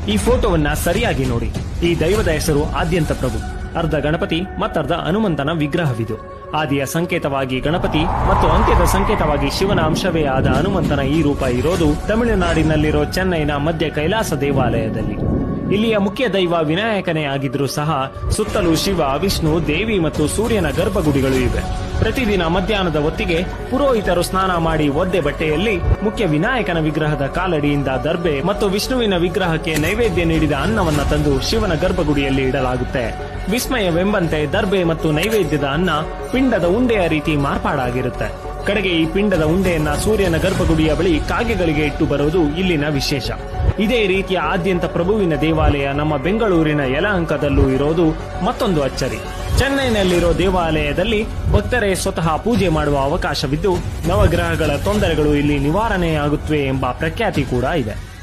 ಈ ಫೋಟೋವನ್ನ ಸರಿಯಾಗಿ ನೋಡಿ. ಈ ದೈವದ ಹೆಸರು ಆದ್ಯಂತ ಪ್ರಭು. ಅರ್ಧ ಗಣಪತಿ ಮತ್ತರ್ಧ ಹನುಮಂತನ ವಿಗ್ರಹವಿದು. ಆದಿಯ ಸಂಕೇತವಾಗಿ ಗಣಪತಿ ಮತ್ತು ಅಂತ್ಯದ ಸಂಕೇತವಾಗಿ ಶಿವನ ಅಂಶವೇ ಆದ ಹನುಮಂತನ ಈ ರೂಪ ಇರೋದು ತಮಿಳುನಾಡಿನಲ್ಲಿರೋ ಚೆನ್ನೈನ ಮಧ್ಯ ಕೈಲಾಸ ದೇವಾಲಯದಲ್ಲಿ. ಇಲ್ಲಿಯ ಮುಖ್ಯ ದೈವ ವಿನಾಯಕನೇ ಆಗಿದ್ರೂ ಸಹ ಸುತ್ತಲೂ ಶಿವ, ವಿಷ್ಣು, ದೇವಿ ಮತ್ತು ಸೂರ್ಯನ ಗರ್ಭಗುಡಿಗಳು ಇವೆ. ಪ್ರತಿದಿನ ಮಧ್ಯಾಹ್ನದ ಹೊತ್ತಿಗೆ ಪುರೋಹಿತರು ಸ್ನಾನ ಮಾಡಿ ಒದ್ದೆ ಬಟ್ಟೆಯಲ್ಲಿ ಮುಖ್ಯ ವಿನಾಯಕನ ವಿಗ್ರಹದ ಕಾಲಡಿಯಿಂದ ದರ್ಬೆ ಮತ್ತು ವಿಷ್ಣುವಿನ ವಿಗ್ರಹಕ್ಕೆ ನೈವೇದ್ಯ ನೀಡಿದ ಅನ್ನವನ್ನ ತಂದು ಶಿವನ ಗರ್ಭಗುಡಿಯಲ್ಲಿ ಇಡಲಾಗುತ್ತೆ. ವಿಸ್ಮಯವೆಂಬಂತೆ ದರ್ಬೆ ಮತ್ತು ನೈವೇದ್ಯದ ಅನ್ನ ಪಿಂಡದ ಉಂಡೆಯ ರೀತಿ ಮಾರ್ಪಾಡಾಗಿರುತ್ತೆ. ಕಡೆಗೆ ಈ ಪಿಂಡದ ಉಂಡೆಯನ್ನ ಸೂರ್ಯನ ಗರ್ಭಗುಡಿಯ ಬಳಿ ಕಾಗೆಗಳಿಗೆ ಇಟ್ಟು ಬರೋದು ಇಲ್ಲಿನ ವಿಶೇಷ. ಇದೇ ರೀತಿಯ ಆದ್ಯಂತ ಪ್ರಭುವಿನ ದೇವಾಲಯ ನಮ್ಮ ಬೆಂಗಳೂರಿನ ಯಲಹಂಕದಲ್ಲೂ ಇರೋದು ಮತ್ತೊಂದು ಅಚ್ಚರಿ. ಚೆನ್ನೈನಲ್ಲಿರೋ ದೇವಾಲಯದಲ್ಲಿ ಭಕ್ತರೇ ಸ್ವತಃ ಪೂಜೆ ಮಾಡುವ ಅವಕಾಶವಿದ್ದು ನವಗ್ರಹಗಳ ತೊಂದರೆಗಳು ಇಲ್ಲಿ ನಿವಾರಣೆಯಾಗುತ್ತವೆ ಎಂಬ ಪ್ರಖ್ಯಾತಿ ಕೂಡ ಇದೆ.